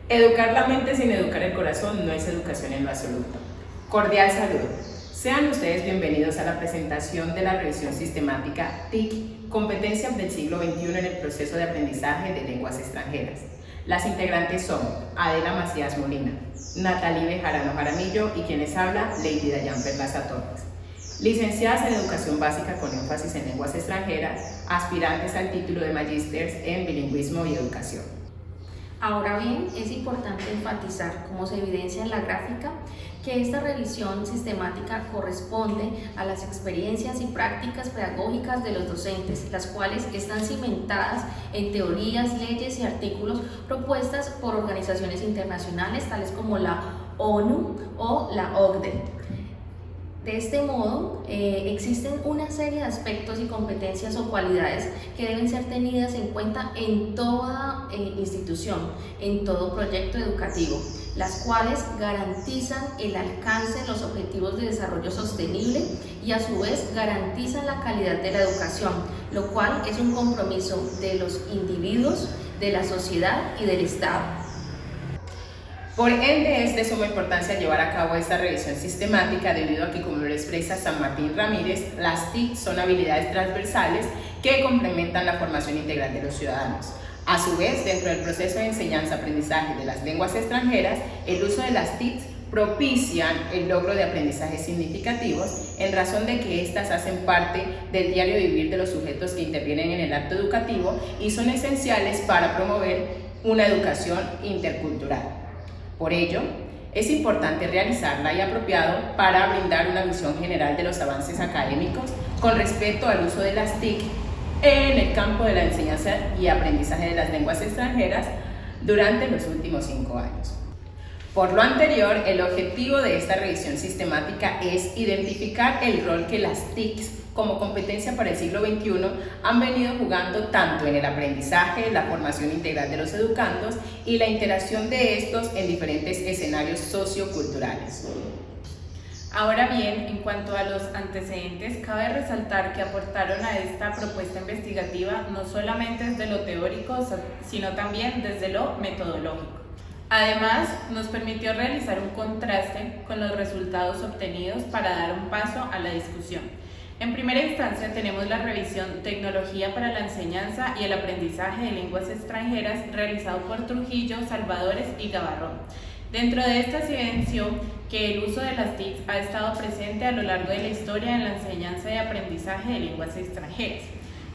Educar la mente sin educar el corazón no es educación en lo absoluto. Cordial saludo. Sean ustedes bienvenidos a la presentación de la revisión sistemática TIC, Competencias del siglo XXI en el proceso de aprendizaje de lenguas extranjeras. Las integrantes son Adela Macías Molina, Natalie Bejarano Jaramillo y quienes habla, Lady Dayan Perlaza Torres. Licenciadas en Educación Básica con énfasis en lenguas extranjeras, aspirantes al título de Magíster en Bilingüismo y Educación. Ahora bien, es importante enfatizar, como se evidencia en la gráfica, que esta revisión sistemática corresponde a las experiencias y prácticas pedagógicas de los docentes, las cuales están cimentadas en teorías, leyes y artículos propuestas por organizaciones internacionales tales como la ONU o la OCDE. De este modo, existen una serie de aspectos y competencias o cualidades que deben ser tenidas en cuenta en toda institución, en todo proyecto educativo, las cuales garantizan el alcance de los objetivos de desarrollo sostenible y a su vez garantizan la calidad de la educación, lo cual es un compromiso de los individuos, de la sociedad y del Estado. Por ende, es de suma importancia llevar a cabo esta revisión sistemática debido a que, como lo expresa San Martín Ramírez, las TIC son habilidades transversales que complementan la formación integral de los ciudadanos. A su vez, dentro del proceso de enseñanza-aprendizaje de las lenguas extranjeras, el uso de las TIC propician el logro de aprendizajes significativos en razón de que éstas hacen parte del diario vivir de los sujetos que intervienen en el acto educativo y son esenciales para promover una educación intercultural. Por ello, es importante realizarla y apropiado para brindar una visión general de los avances académicos con respecto al uso de las TIC en el campo de la enseñanza y aprendizaje de las lenguas extranjeras durante los últimos 5 años. Por lo anterior, el objetivo de esta revisión sistemática es identificar el rol que las TIC como competencia para el siglo XXI han venido jugando tanto en el aprendizaje, la formación integral de los educandos y la interacción de estos en diferentes escenarios socioculturales. Ahora bien, en cuanto a los antecedentes, cabe resaltar que aportaron a esta propuesta investigativa no solamente desde lo teórico, sino también desde lo metodológico. Además, nos permitió realizar un contraste con los resultados obtenidos para dar un paso a la discusión. En primera instancia tenemos la revisión Tecnología para la enseñanza y el aprendizaje de lenguas extranjeras realizado por Trujillo, Salvadores y Gavarrón. Dentro de esta se evidenció que el uso de las TIC ha estado presente a lo largo de la historia en la enseñanza y aprendizaje de lenguas extranjeras.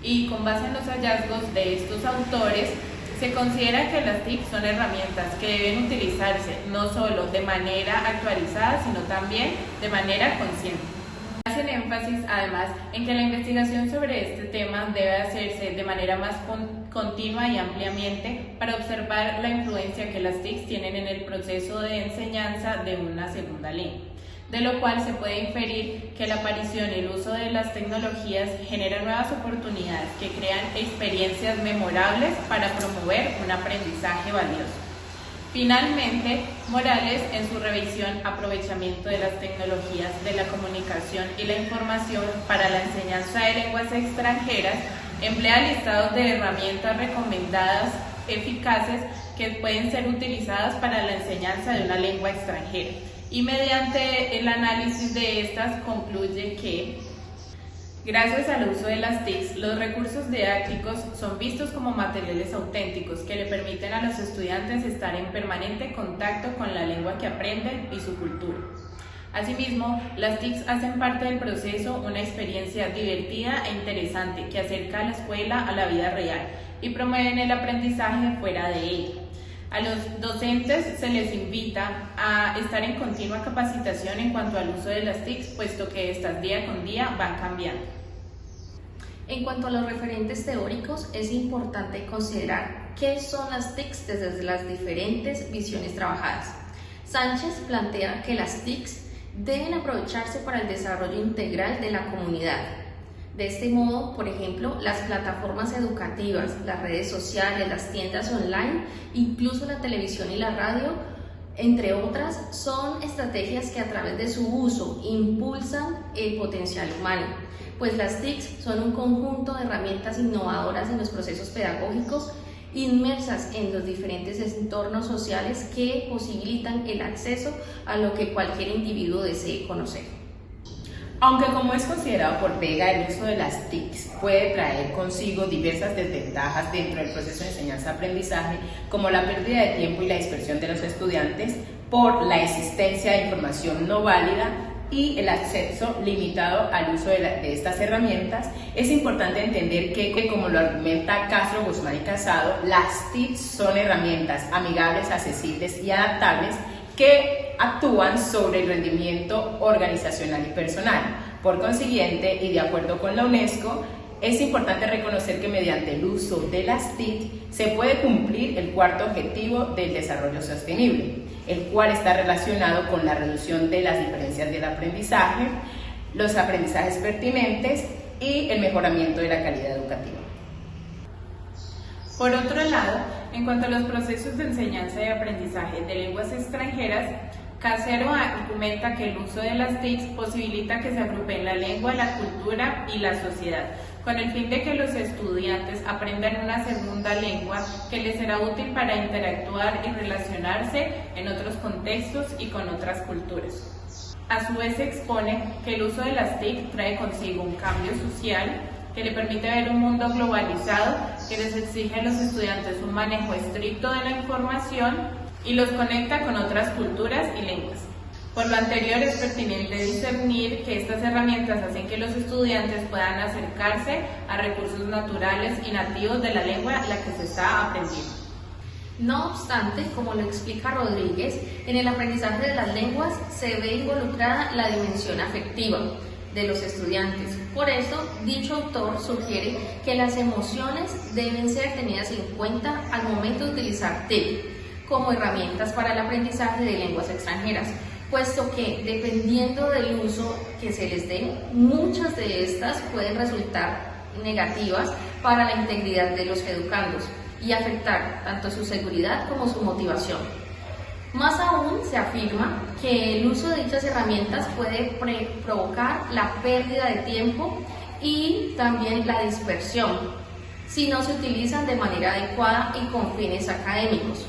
Y con base en los hallazgos de estos autores, se considera que las TIC son herramientas que deben utilizarse no solo de manera actualizada, sino también de manera consciente. Hacen énfasis además en que la investigación sobre este tema debe hacerse de manera más continua y ampliamente para observar la influencia que las TIC tienen en el proceso de enseñanza de una segunda lengua, de lo cual se puede inferir que la aparición y el uso de las tecnologías genera nuevas oportunidades que crean experiencias memorables para promover un aprendizaje valioso. Finalmente, Morales, en su revisión Aprovechamiento de las tecnologías de la comunicación y la información para la enseñanza de lenguas extranjeras, emplea listados de herramientas recomendadas eficaces que pueden ser utilizadas para la enseñanza de una lengua extranjera. Y mediante el análisis de estas concluye que gracias al uso de las TIC, los recursos didácticos son vistos como materiales auténticos que le permiten a los estudiantes estar en permanente contacto con la lengua que aprenden y su cultura. Asimismo, las TIC hacen parte del proceso una experiencia divertida e interesante que acerca a la escuela a la vida real y promueven el aprendizaje fuera de ella. A los docentes se les invita a estar en continua capacitación en cuanto al uso de las TIC, puesto que estas día con día van cambiando. En cuanto a los referentes teóricos, es importante considerar qué son las TIC desde las diferentes visiones trabajadas. Sánchez plantea que las TIC deben aprovecharse para el desarrollo integral de la comunidad. De este modo, por ejemplo, las plataformas educativas, las redes sociales, las tiendas online, incluso la televisión y la radio, entre otras, son estrategias que a través de su uso impulsan el potencial humano, pues las TIC son un conjunto de herramientas innovadoras en los procesos pedagógicos inmersas en los diferentes entornos sociales que posibilitan el acceso a lo que cualquier individuo desee conocer. Aunque como es considerado por Vega, el uso de las TICs puede traer consigo diversas desventajas dentro del proceso de enseñanza-aprendizaje, como la pérdida de tiempo y la dispersión de los estudiantes por la existencia de información no válida y el acceso limitado al uso de estas herramientas, es importante entender que, como lo argumenta Castro, Guzmán y Casado, las TICs son herramientas amigables, accesibles y adaptables que actúan sobre el rendimiento organizacional y personal. Por consiguiente, y de acuerdo con la UNESCO, es importante reconocer que mediante el uso de las TIC se puede cumplir el cuarto objetivo del desarrollo sostenible, el cual está relacionado con la reducción de las diferencias del aprendizaje, los aprendizajes pertinentes y el mejoramiento de la calidad educativa. Por otro lado, en cuanto a los procesos de enseñanza y aprendizaje de lenguas extranjeras, Casero argumenta que el uso de las TICs posibilita que se agrupen la lengua, la cultura y la sociedad, con el fin de que los estudiantes aprendan una segunda lengua que les será útil para interactuar y relacionarse en otros contextos y con otras culturas. A su vez se expone que el uso de las TIC trae consigo un cambio social que le permite ver un mundo globalizado que les exige a los estudiantes un manejo estricto de la información y los conecta con otras culturas y lenguas. Por lo anterior, es pertinente discernir que estas herramientas hacen que los estudiantes puedan acercarse a recursos naturales y nativos de la lengua a la que se está aprendiendo. No obstante, como lo explica Rodríguez, en el aprendizaje de las lenguas se ve involucrada la dimensión afectiva de los estudiantes. Por eso, dicho autor sugiere que las emociones deben ser tenidas en cuenta al momento de utilizar TIC como herramientas para el aprendizaje de lenguas extranjeras, puesto que, dependiendo del uso que se les dé, muchas de estas pueden resultar negativas para la integridad de los educandos y afectar tanto su seguridad como su motivación. Más aún, se afirma que el uso de dichas herramientas puede provocar la pérdida de tiempo y también la dispersión si no se utilizan de manera adecuada y con fines académicos.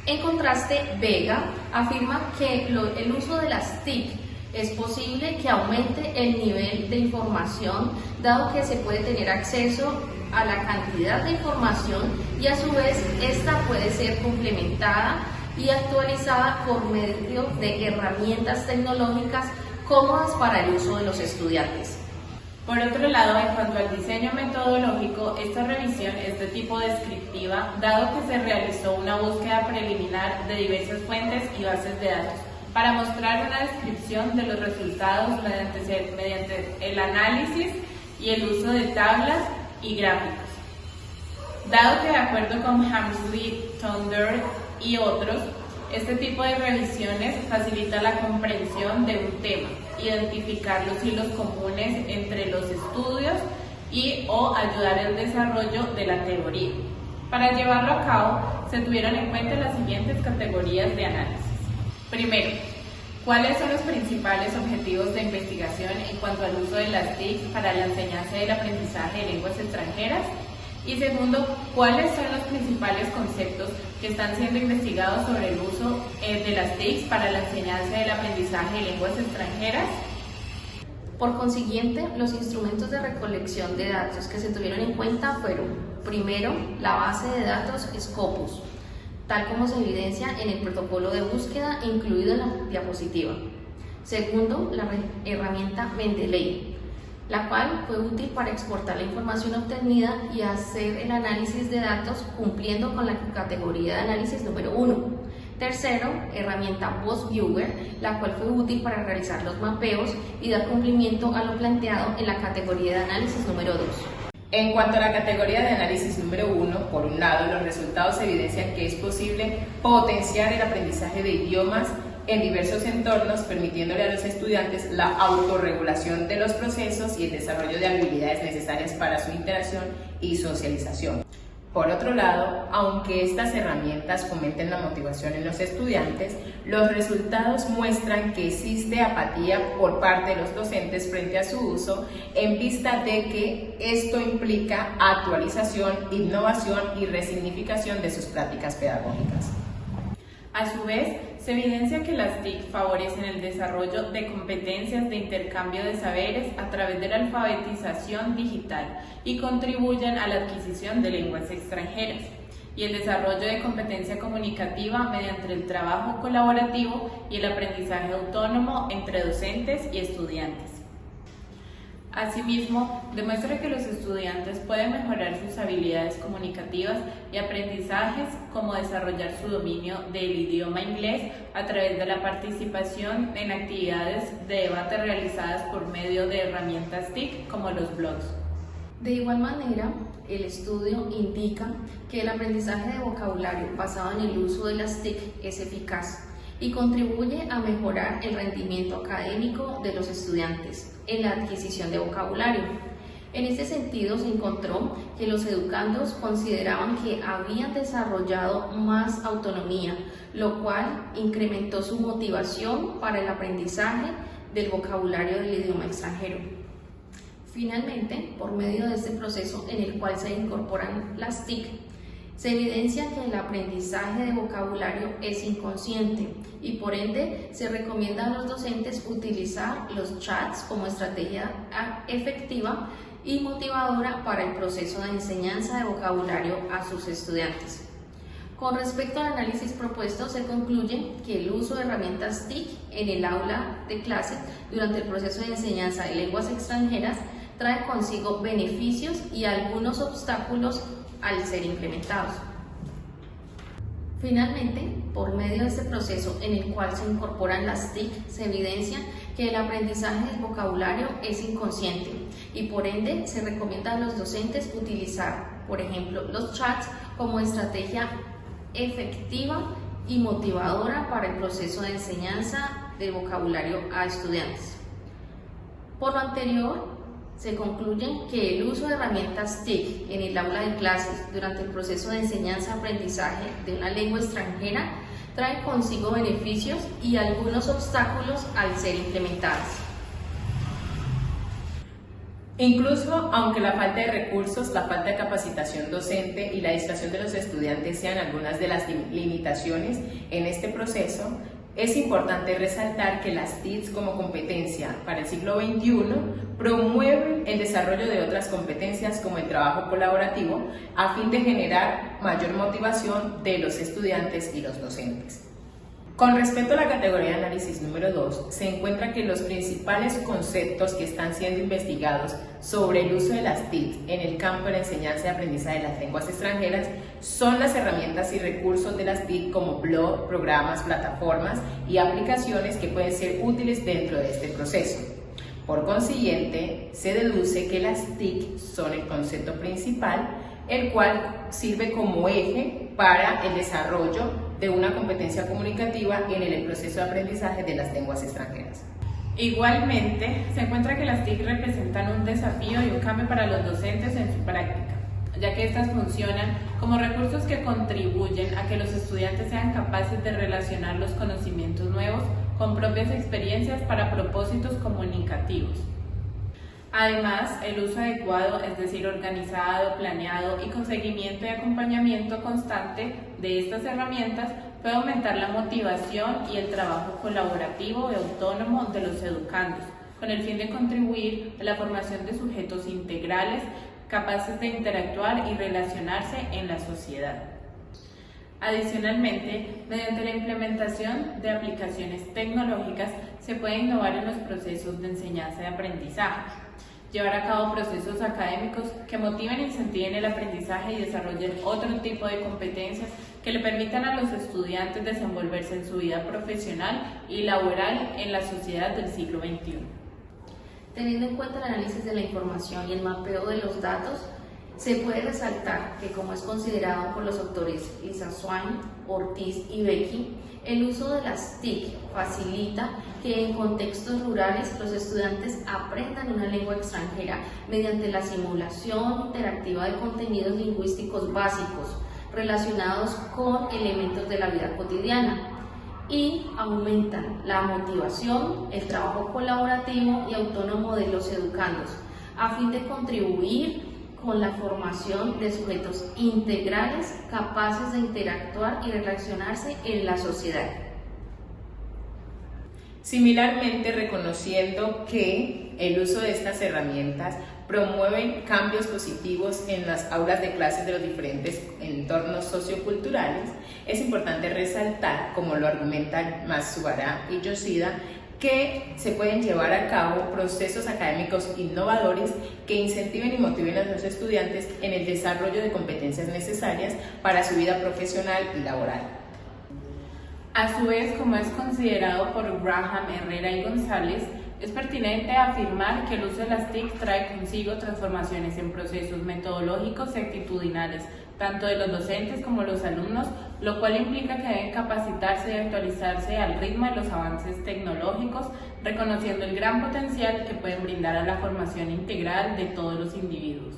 En contraste, Vega afirma que el uso de las TIC es posible que aumente el nivel de información, dado que se puede tener acceso a la cantidad de información y a su vez esta puede ser complementada y actualizada por medio de herramientas tecnológicas cómodas para el uso de los estudiantes. Por otro lado, en cuanto al diseño metodológico, esta revisión es de tipo descriptiva, dado que se realizó una búsqueda preliminar de diversas fuentes y bases de datos para mostrar una descripción de los resultados mediante el análisis y el uso de tablas y gráficos. Dado que, de acuerdo con Hamsley, Thunder y otros, este tipo de revisiones facilita la comprensión de un tema, identificar los hilos comunes entre los estudios o ayudar al desarrollo de la teoría. Para llevarlo a cabo, se tuvieron en cuenta las siguientes categorías de análisis. Primero, ¿cuáles son los principales objetivos de investigación en cuanto al uso de las TIC para la enseñanza y el aprendizaje de lenguas extranjeras? Y segundo, ¿cuáles son los principales conceptos que están siendo investigados sobre el uso de las TIC para la enseñanza y el aprendizaje de lenguas extranjeras? Por consiguiente, los instrumentos de recolección de datos que se tuvieron en cuenta fueron, primero, la base de datos Scopus, tal como se evidencia en el protocolo de búsqueda incluido en la diapositiva. Segundo, la herramienta Mendeley, la cual fue útil para exportar la información obtenida y hacer el análisis de datos cumpliendo con la categoría de análisis número 1. Tercero, herramienta PostViewer, la cual fue útil para realizar los mapeos y dar cumplimiento a lo planteado en la categoría de análisis número 2. En cuanto a la categoría de análisis número 1, por un lado, los resultados evidencian que es posible potenciar el aprendizaje de idiomas en diversos entornos, permitiéndole a los estudiantes la autorregulación de los procesos y el desarrollo de habilidades necesarias para su interacción y socialización. Por otro lado, aunque estas herramientas fomenten la motivación en los estudiantes, los resultados muestran que existe apatía por parte de los docentes frente a su uso, en vista de que esto implica actualización, innovación y resignificación de sus prácticas pedagógicas. A su vez, se evidencia que las TIC favorecen el desarrollo de competencias de intercambio de saberes a través de la alfabetización digital y contribuyen a la adquisición de lenguas extranjeras y el desarrollo de competencia comunicativa mediante el trabajo colaborativo y el aprendizaje autónomo entre docentes y estudiantes. Asimismo, demuestra que los estudiantes pueden mejorar sus habilidades comunicativas y aprendizajes, como desarrollar su dominio del idioma inglés a través de la participación en actividades de debate realizadas por medio de herramientas TIC como los blogs. De igual manera, el estudio indica que el aprendizaje de vocabulario basado en el uso de las TIC es eficaz y contribuye a mejorar el rendimiento académico de los estudiantes en la adquisición de vocabulario. En este sentido, se encontró que los educandos consideraban que habían desarrollado más autonomía, lo cual incrementó su motivación para el aprendizaje del vocabulario del idioma extranjero. Finalmente, por medio de este proceso en el cual se incorporan las TIC, se evidencia que el aprendizaje de vocabulario es inconsciente y por ende se recomienda a los docentes utilizar los chats como estrategia efectiva y motivadora para el proceso de enseñanza de vocabulario a sus estudiantes. Con respecto al análisis propuesto, se concluye que el uso de herramientas TIC en el aula de clase durante el proceso de enseñanza de lenguas extranjeras trae consigo beneficios y algunos obstáculos al ser implementados. Finalmente, por medio de este proceso en el cual se incorporan las TIC, se evidencia que el aprendizaje del vocabulario es inconsciente y por ende se recomienda a los docentes utilizar, por ejemplo, los chats como estrategia efectiva y motivadora para el proceso de enseñanza de vocabulario a estudiantes. Por lo anterior, se concluye que el uso de herramientas TIC en el aula de clases durante el proceso de enseñanza-aprendizaje de una lengua extranjera trae consigo beneficios y algunos obstáculos al ser implementadas. Incluso, aunque la falta de recursos, la falta de capacitación docente y la distracción de los estudiantes sean algunas de las limitaciones en este proceso, es importante resaltar que las TIC como competencia para el siglo XXI promueven el desarrollo de otras competencias como el trabajo colaborativo a fin de generar mayor motivación de los estudiantes y los docentes. Con respecto a la categoría de análisis número 2, se encuentra que los principales conceptos que están siendo investigados sobre el uso de las TIC en el campo de la enseñanza y aprendizaje de las lenguas extranjeras son las herramientas y recursos de las TIC como blog, programas, plataformas y aplicaciones que pueden ser útiles dentro de este proceso. Por consiguiente, se deduce que las TIC son el concepto principal, el cual sirve como eje para el desarrollo de una competencia comunicativa en el proceso de aprendizaje de las lenguas extranjeras. Igualmente, se encuentra que las TIC representan un desafío y un cambio para los docentes en su práctica, ya que estas funcionan como recursos que contribuyen a que los estudiantes sean capaces de relacionar los conocimientos nuevos con propias experiencias para propósitos comunicativos. Además, el uso adecuado, es decir, organizado, planeado y con seguimiento y acompañamiento constante de estas herramientas puede aumentar la motivación y el trabajo colaborativo y autónomo de los educandos, con el fin de contribuir a la formación de sujetos integrales capaces de interactuar y relacionarse en la sociedad. Adicionalmente, mediante la implementación de aplicaciones tecnológicas se puede innovar en los procesos de enseñanza y aprendizaje, llevar a cabo procesos académicos que motiven e incentiven el aprendizaje y desarrollen otro tipo de competencias que le permitan a los estudiantes desenvolverse en su vida profesional y laboral en la sociedad del siglo XXI. Teniendo en cuenta el análisis de la información y el mapeo de los datos, se puede resaltar que, como es considerado por los autores Lisa Swain, Ortiz y Becky, el uso de las TIC facilita que en contextos rurales los estudiantes aprendan una lengua extranjera mediante la simulación interactiva de contenidos lingüísticos básicos relacionados con elementos de la vida cotidiana y aumentan la motivación, el trabajo colaborativo y autónomo de los educandos a fin de contribuir con la formación de sujetos integrales capaces de interactuar y relacionarse en la sociedad. Similarmente, reconociendo que el uso de estas herramientas promueven cambios positivos en las aulas de clases de los diferentes entornos socioculturales, es importante resaltar, como lo argumentan Matsuura y Yoshida, que se pueden llevar a cabo procesos académicos innovadores que incentiven y motiven a los estudiantes en el desarrollo de competencias necesarias para su vida profesional y laboral. A su vez, como es considerado por Graham, Herrera y González, es pertinente afirmar que el uso de las TIC trae consigo transformaciones en procesos metodológicos y actitudinales, tanto de los docentes como los alumnos, lo cual implica que deben capacitarse y actualizarse al ritmo de los avances tecnológicos, reconociendo el gran potencial que pueden brindar a la formación integral de todos los individuos.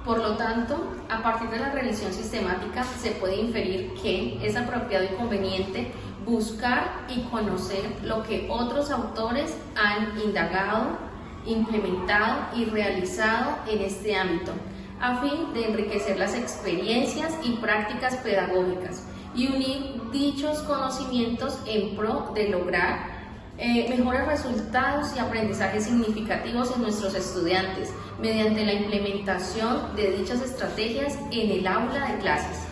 Por lo tanto, a partir de la revisión sistemática se puede inferir que es apropiado y conveniente buscar y conocer lo que otros autores han indagado, implementado y realizado en este ámbito, a fin de enriquecer las experiencias y prácticas pedagógicas y unir dichos conocimientos en pro de lograr mejores resultados y aprendizajes significativos en nuestros estudiantes mediante la implementación de dichas estrategias en el aula de clases.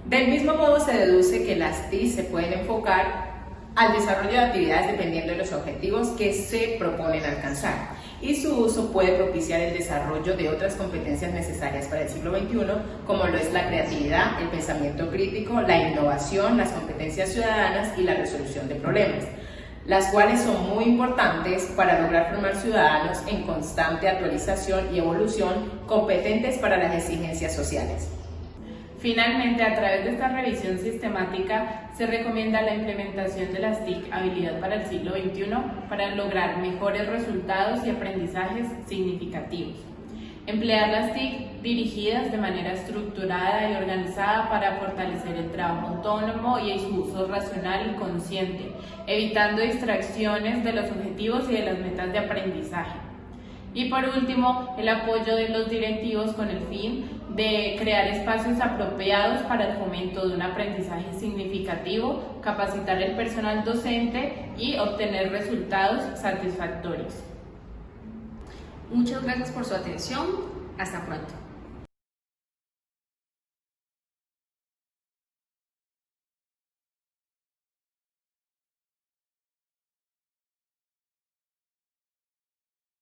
Del mismo modo, se deduce que las TIC se pueden enfocar al desarrollo de actividades dependiendo de los objetivos que se proponen alcanzar, y su uso puede propiciar el desarrollo de otras competencias necesarias para el siglo XXI, como lo es la creatividad, el pensamiento crítico, la innovación, las competencias ciudadanas y la resolución de problemas, las cuales son muy importantes para lograr formar ciudadanos en constante actualización y evolución, competentes para las exigencias sociales. Finalmente, a través de esta revisión sistemática, se recomienda la implementación de las TIC Habilidad para el siglo XXI para lograr mejores resultados y aprendizajes significativos. Emplear las TIC dirigidas de manera estructurada y organizada para fortalecer el trabajo autónomo y su uso racional y consciente, evitando distracciones de los objetivos y de las metas de aprendizaje. Y por último, el apoyo de los directivos con el fin de crear espacios apropiados para el fomento de un aprendizaje significativo, capacitar el personal docente y obtener resultados satisfactorios. Muchas gracias por su atención. Hasta pronto.